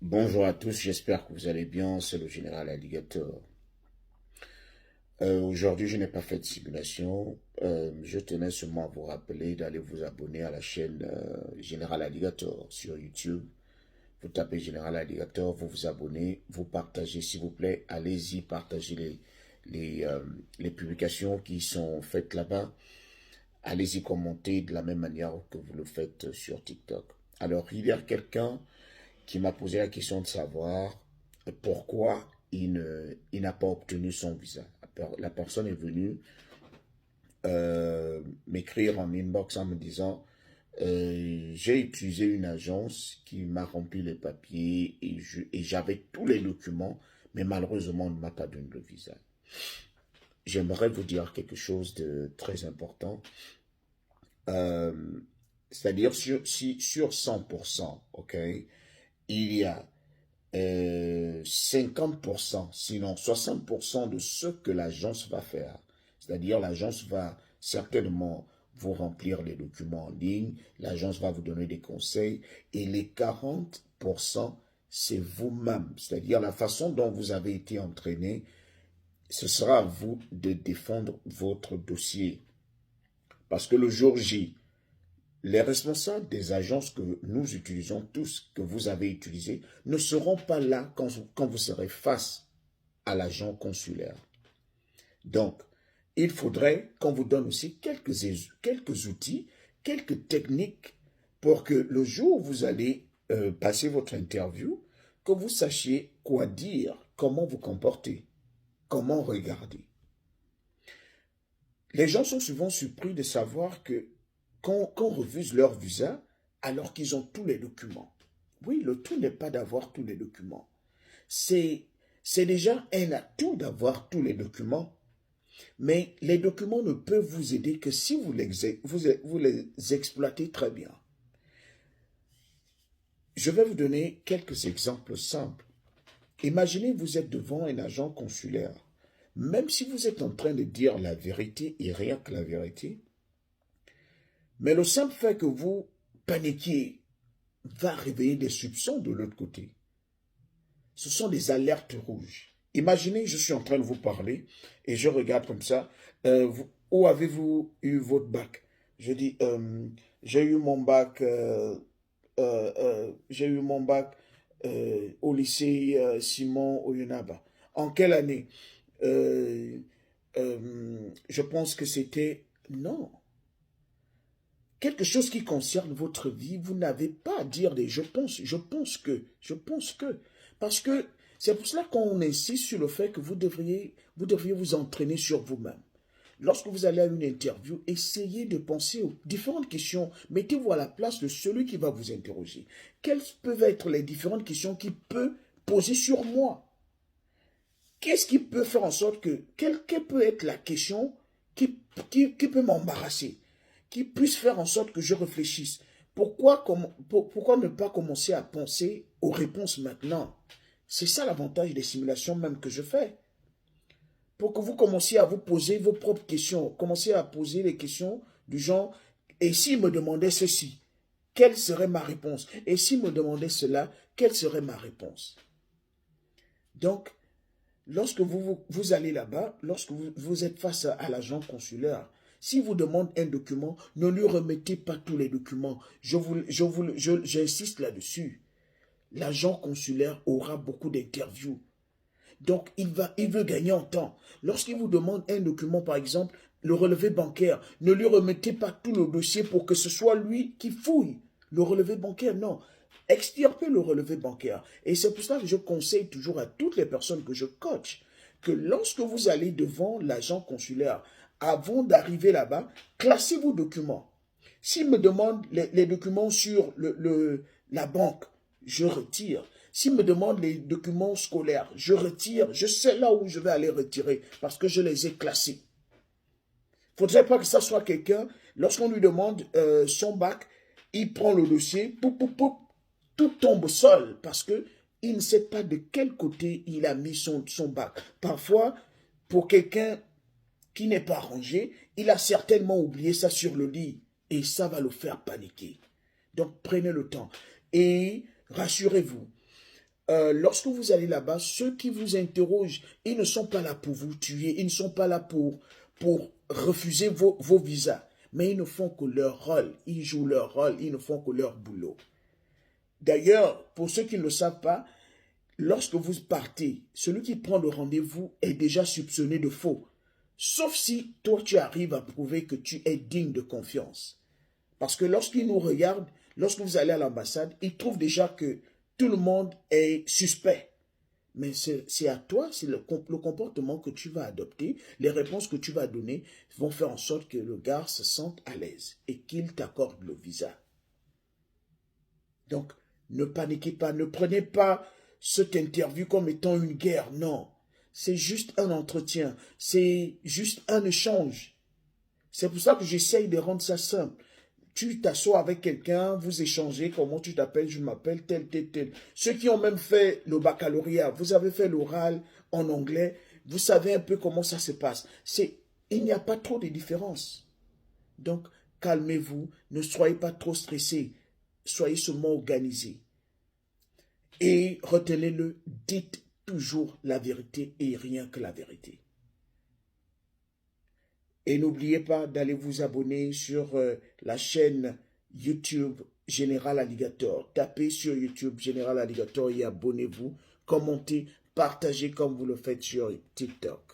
Bonjour à tous, j'espère que vous allez bien, c'est le général Alligator. Aujourd'hui, je n'ai pas fait de simulation. Je tenais seulement à vous rappeler d'aller vous abonner à la chaîne Général Alligator sur YouTube. Vous tapez Général Alligator, vous vous abonnez, vous partagez s'il vous plaît. Allez-y, partagez les publications qui sont faites là-bas. Allez-y commenter de la même manière que vous le faites sur TikTok. Alors, il y a quelqu'un qui m'a posé la question de savoir pourquoi il n'a pas obtenu son visa. La personne est venue m'écrire en inbox en me disant j'ai utilisé une agence qui m'a rempli les papiers et j'avais tous les documents, mais malheureusement on ne m'a pas donné le visa. J'aimerais vous dire quelque chose de très important. Euh, C'est-à-dire sur 100%, ok, il y a 50%, sinon 60% de ce que l'agence va faire. C'est-à-dire l'agence va certainement vous remplir les documents en ligne, l'agence va vous donner des conseils, et les 40%, c'est vous-même. C'est-à-dire la façon dont vous avez été entraîné, ce sera à vous de défendre votre dossier. Parce que le jour J, les responsables des agences que nous utilisons tous, que vous avez utilisées, ne seront pas là quand vous serez face à l'agent consulaire. Donc, il faudrait qu'on vous donne aussi quelques outils, quelques techniques pour que le jour où vous allez passer votre interview, que vous sachiez quoi dire, comment vous comporter, comment regarder. Les gens sont souvent surpris de savoir que qu'on refuse leur visa alors qu'ils ont tous les documents. Oui, le tout n'est pas d'avoir tous les documents. C'est déjà un atout d'avoir tous les documents, mais les documents ne peuvent vous aider que si vous les exploitez très bien. Je vais vous donner quelques exemples simples. Imaginez vous êtes devant un agent consulaire. Même si vous êtes en train de dire la vérité et rien que la vérité, mais le simple fait que vous paniquiez va réveiller des soupçons de l'autre côté. Ce sont des alertes rouges. Imaginez, je suis en train de vous parler et je regarde comme ça. Où avez-vous eu votre bac? Je dis, j'ai eu mon bac, au lycée Simon Oyonaba. En quelle année? Euh, je pense que c'était... Non. Quelque chose qui concerne votre vie, vous n'avez pas à dire des je pense que. Parce que c'est pour cela qu'on insiste sur le fait que vous devriez vous entraîner sur vous-même. Lorsque vous allez à une interview, essayez de penser aux différentes questions. Mettez-vous à la place de celui qui va vous interroger. Quelles peuvent être les différentes questions qu'il peut poser sur moi? Qu'est-ce qui peut faire en sorte quelle peut être la question qui peut m'embarrasser, qui puisse faire en sorte que je réfléchisse? Pourquoi ne pas commencer à penser aux réponses maintenant? C'est ça l'avantage des simulations même que je fais. Pour que vous commenciez à vous poser vos propres questions, commencez à poser les questions du genre, et s'il me demandait ceci, quelle serait ma réponse? Et s'il me demandait cela, quelle serait ma réponse? Donc, lorsque vous allez là-bas, lorsque vous êtes face à l'agent consulaire, s'il vous demande un document, ne lui remettez pas tous les documents. J'insiste là-dessus. L'agent consulaire aura beaucoup d'interviews. Donc, il veut gagner en temps. Lorsqu'il vous demande un document, par exemple, le relevé bancaire, ne lui remettez pas tout le dossier pour que ce soit lui qui fouille. Le relevé bancaire, non. Extirpez le relevé bancaire. Et c'est pour ça que je conseille toujours à toutes les personnes que je coach que lorsque vous allez devant l'agent consulaire, avant d'arriver là-bas, classez vos documents. S'il me demande les documents sur la banque, je retire. S'il me demande les documents scolaires, je retire. Je sais là où je vais aller retirer parce que je les ai classés. Il ne faudrait pas que ça soit quelqu'un, lorsqu'on lui demande son bac, il prend le dossier, tout tombe au sol parce qu'il ne sait pas de quel côté il a mis son bac. Parfois, pour quelqu'un qui n'est pas rangé, il a certainement oublié ça sur le lit et ça va le faire paniquer. Donc prenez le temps et rassurez-vous. lorsque vous allez là-bas, ceux qui vous interrogent, ils ne sont pas là pour vous tuer, ils ne sont pas là pour refuser vos visas, mais ils ne font que leur rôle, ils jouent leur rôle, ils ne font que leur boulot. D'ailleurs, pour ceux qui ne le savent pas, lorsque vous partez, celui qui prend le rendez-vous est déjà soupçonné de faux. Sauf si toi, tu arrives à prouver que tu es digne de confiance. Parce que lorsqu'ils nous regardent, lorsque vous allez à l'ambassade, ils trouvent déjà que tout le monde est suspect. Mais c'est à toi, c'est le comportement que tu vas adopter, les réponses que tu vas donner vont faire en sorte que le gars se sente à l'aise et qu'il t'accorde le visa. Donc, ne paniquez pas, ne prenez pas cette interview comme étant une guerre, non. C'est juste un entretien, c'est juste un échange. C'est pour ça que j'essaye de rendre ça simple. Tu t'assois avec quelqu'un, vous échangez, comment tu t'appelles, je m'appelle tel, tel, tel. Ceux qui ont même fait le baccalauréat, vous avez fait l'oral en anglais, vous savez un peu comment ça se passe. Il n'y a pas trop de différence. Donc, calmez-vous, ne soyez pas trop stressés, soyez seulement organisés. Et retenez-le, dites toujours la vérité et rien que la vérité. Et n'oubliez pas d'aller vous abonner sur la chaîne YouTube Général Alligator. Tapez sur YouTube Général Alligator et abonnez-vous. Commentez, partagez comme vous le faites sur TikTok.